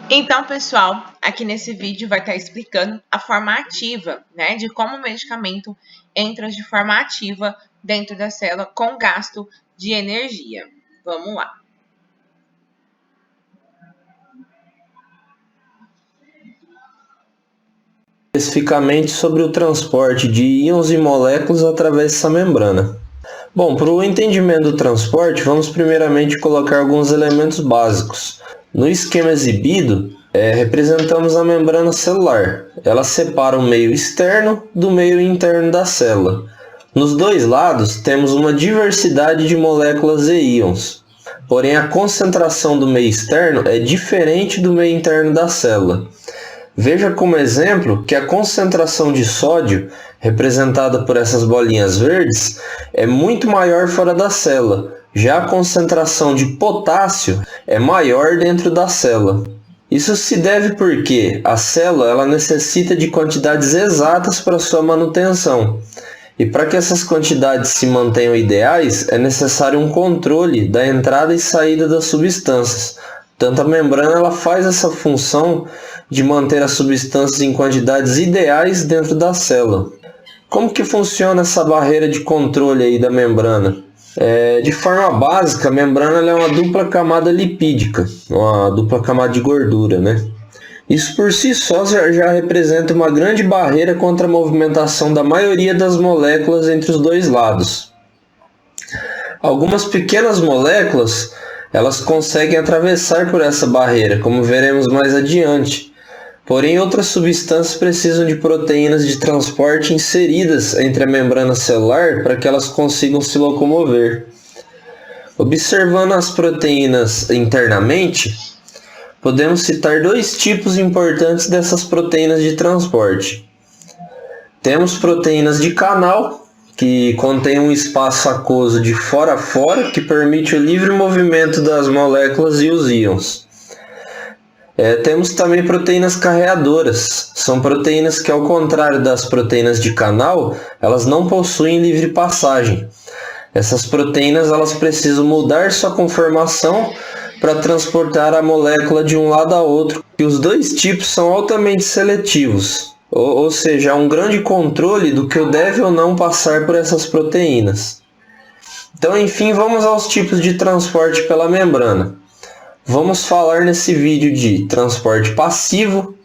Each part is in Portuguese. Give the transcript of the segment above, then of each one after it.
Então, pessoal, aqui nesse vídeo vai estar explicando a forma ativa, né, de como o medicamento entra de forma ativa dentro da célula com gasto de energia. Vamos lá. Especificamente sobre o transporte de íons e moléculas através dessa membrana. Bom, para o entendimento do transporte, vamos primeiramente colocar alguns elementos básicos. No esquema exibido, representamos a membrana celular. Ela separa o meio externo do meio interno da célula. Nos dois lados, temos uma diversidade de moléculas e íons. Porém, a concentração do meio externo é diferente do meio interno da célula. Veja como exemplo que a concentração de sódio, representada por essas bolinhas verdes, é muito maior fora da célula, já a concentração de potássio é maior dentro da célula. Isso se deve porque a célula ela necessita de quantidades exatas para sua manutenção. E para que essas quantidades se mantenham ideais, é necessário um controle da entrada e saída das substâncias. Tanto a membrana ela faz essa função de manter as substâncias em quantidades ideais dentro da célula. Como que funciona essa barreira de controle aí da membrana? De forma básica, a membrana ela é uma dupla camada lipídica, uma dupla camada de gordura, né? Isso por si só já representa uma grande barreira contra a movimentação da maioria das moléculas entre os dois lados. Algumas pequenas moléculas elas conseguem atravessar por essa barreira, como veremos mais adiante. Porém, outras substâncias precisam de proteínas de transporte inseridas entre a membrana celular para que elas consigam se locomover. Observando as proteínas internamente, podemos citar dois tipos importantes dessas proteínas de transporte. Temos proteínas de canal, que contém um espaço aquoso de fora a fora, que permite o livre movimento das moléculas e os íons. Temos também proteínas carreadoras. São proteínas que, ao contrário das proteínas de canal, elas não possuem livre passagem. Essas proteínas elas precisam mudar sua conformação para transportar a molécula de um lado a outro. E os dois tipos são altamente seletivos, ou seja, há um grande controle do que deve ou não passar por essas proteínas. Então, enfim, vamos aos tipos de transporte pela membrana. Vamos falar nesse vídeo de transporte passivo,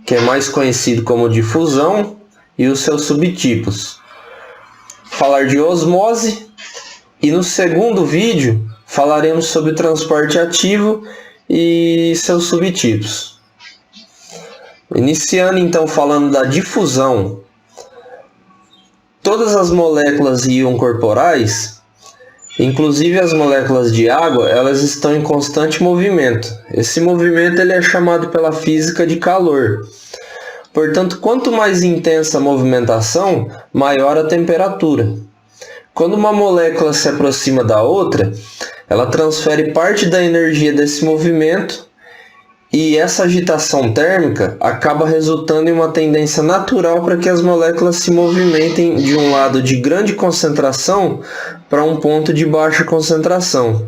que é mais conhecido como difusão, e os seus subtipos. Falar de osmose, e no segundo vídeo falaremos sobre o transporte ativo e seus subtipos. Iniciando então falando da difusão. Todas as moléculas íon corporais, inclusive as moléculas de água, elas estão em constante movimento. Esse movimento ele é chamado pela física de calor. Portanto, quanto mais intensa a movimentação, maior a temperatura. Quando uma molécula se aproxima da outra, ela transfere parte da energia desse movimento e essa agitação térmica acaba resultando em uma tendência natural para que as moléculas se movimentem de um lado de grande concentração para um ponto de baixa concentração.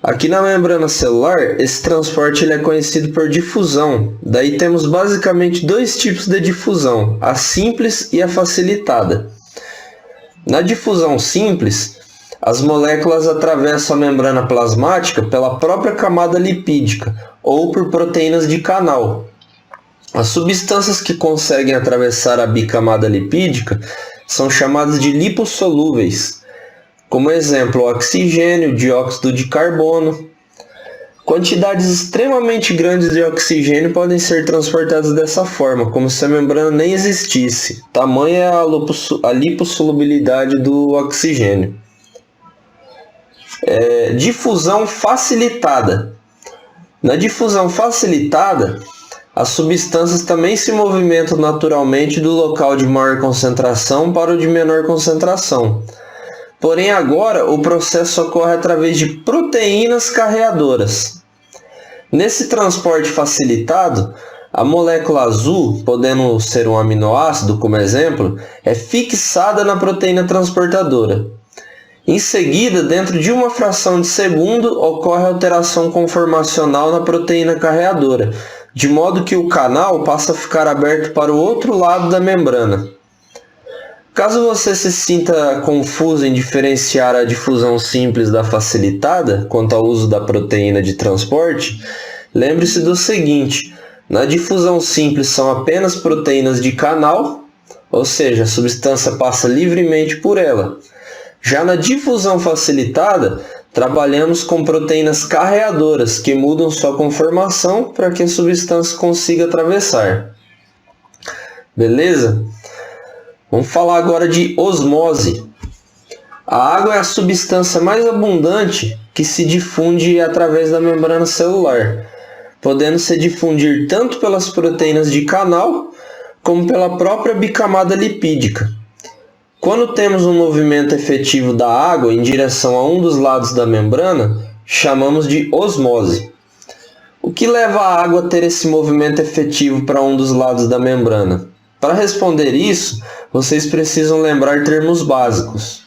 Aqui na membrana celular, esse transporte ele é conhecido por difusão. Daí temos basicamente dois tipos de difusão, a simples e a facilitada. Na difusão simples, as moléculas atravessam a membrana plasmática pela própria camada lipídica ou por proteínas de canal. As substâncias que conseguem atravessar a bicamada lipídica são chamadas de lipossolúveis. Como exemplo, o oxigênio, o dióxido de carbono. Quantidades extremamente grandes de oxigênio podem ser transportadas dessa forma, como se a membrana nem existisse. Tamanha é a lipossolubilidade do oxigênio. Difusão facilitada. Na difusão facilitada, as substâncias também se movimentam naturalmente do local de maior concentração para o de menor concentração. Porém, agora o processo ocorre através de proteínas carreadoras. Nesse transporte facilitado, a molécula azul, podendo ser um aminoácido como exemplo, é fixada na proteína transportadora. Em seguida, dentro de uma fração de segundo, ocorre alteração conformacional na proteína carreadora, de modo que o canal passa a ficar aberto para o outro lado da membrana. Caso você se sinta confuso em diferenciar a difusão simples da facilitada quanto ao uso da proteína de transporte, lembre-se do seguinte: na difusão simples são apenas proteínas de canal, ou seja, a substância passa livremente por ela. Já na difusão facilitada, trabalhamos com proteínas carreadoras que mudam sua conformação para que a substância consiga atravessar. Beleza? Vamos falar agora de osmose. A água é a substância mais abundante que se difunde através da membrana celular, podendo se difundir tanto pelas proteínas de canal como pela própria bicamada lipídica. Quando temos um movimento efetivo da água em direção a um dos lados da membrana, chamamos de osmose. O que leva a água a ter esse movimento efetivo para um dos lados da membrana? Para responder isso, vocês precisam lembrar termos básicos.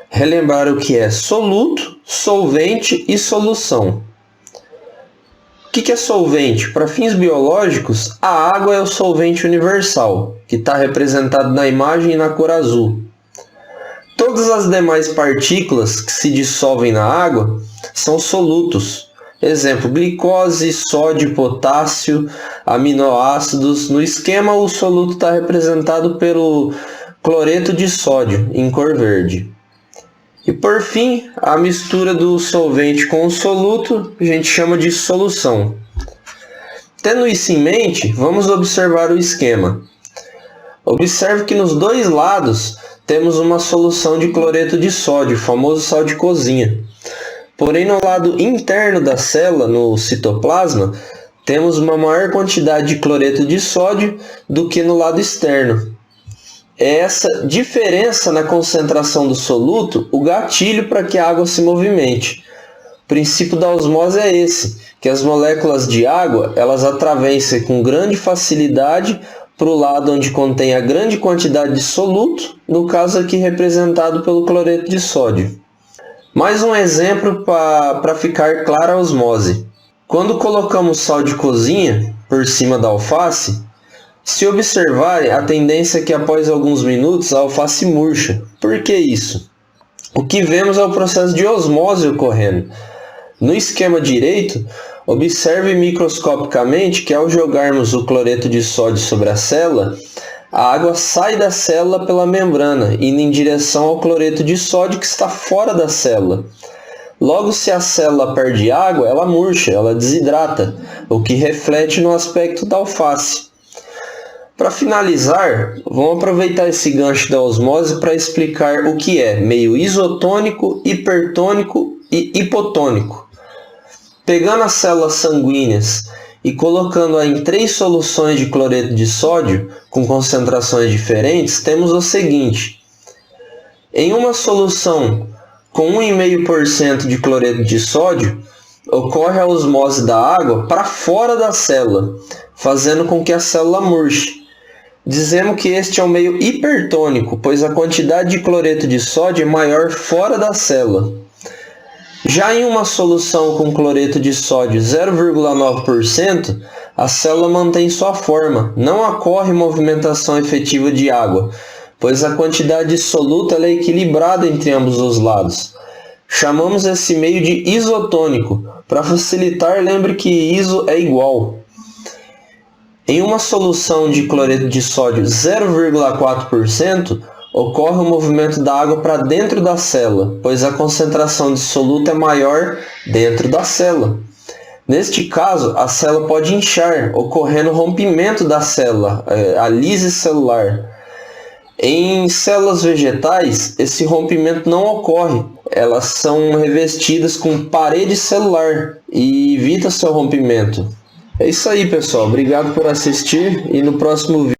Relembrar o que é soluto, solvente e solução. O que é solvente? Para fins biológicos, a água é o solvente universal, que está representado na imagem e na cor azul. Todas as demais partículas que se dissolvem na água são solutos. Exemplo, glicose, sódio, potássio, aminoácidos. No esquema, o soluto está representado pelo cloreto de sódio, em cor verde. E por fim, a mistura do solvente com o soluto a gente chama de solução. Tendo isso em mente, vamos observar o esquema. Observe que nos dois lados temos uma solução de cloreto de sódio, o famoso sal de cozinha. Porém, no lado interno da célula, no citoplasma, temos uma maior quantidade de cloreto de sódio do que no lado externo. É essa diferença na concentração do soluto o gatilho para que a água se movimente. O princípio da osmose é esse, que as moléculas de água elas atravessam com grande facilidade para o lado onde contém a grande quantidade de soluto, no caso aqui representado pelo cloreto de sódio. Mais um exemplo para ficar clara a osmose. Quando colocamos sal de cozinha por cima da alface, se observarem, a tendência é que após alguns minutos a alface murcha. Por que isso? O que vemos é o processo de osmose ocorrendo. No esquema direito, observe microscopicamente que ao jogarmos o cloreto de sódio sobre a célula, a água sai da célula pela membrana, indo em direção ao cloreto de sódio que está fora da célula. Logo, se a célula perde água, ela murcha, ela desidrata, o que reflete no aspecto da alface. Para finalizar, vamos aproveitar esse gancho da osmose para explicar o que é meio isotônico, hipertônico e hipotônico. Pegando as células sanguíneas e colocando-a em 3 soluções de cloreto de sódio com concentrações diferentes, temos o seguinte. Em uma solução com 1,5% de cloreto de sódio, ocorre a osmose da água para fora da célula, fazendo com que a célula murche. Dizemos que este é um meio hipertônico, pois a quantidade de cloreto de sódio é maior fora da célula. Já em uma solução com cloreto de sódio 0,9%, a célula mantém sua forma, não ocorre movimentação efetiva de água, pois a quantidade de soluto é equilibrada entre ambos os lados. Chamamos esse meio de isotônico. Para facilitar, lembre que iso é igual. Em uma solução de cloreto de sódio 0,4%, ocorre o movimento da água para dentro da célula, pois a concentração de soluto é maior dentro da célula. Neste caso, a célula pode inchar, ocorrendo rompimento da célula, a lise celular. Em células vegetais, esse rompimento não ocorre. Elas são revestidas com parede celular e evita seu rompimento. É isso aí, pessoal. Obrigado por assistir e no próximo vídeo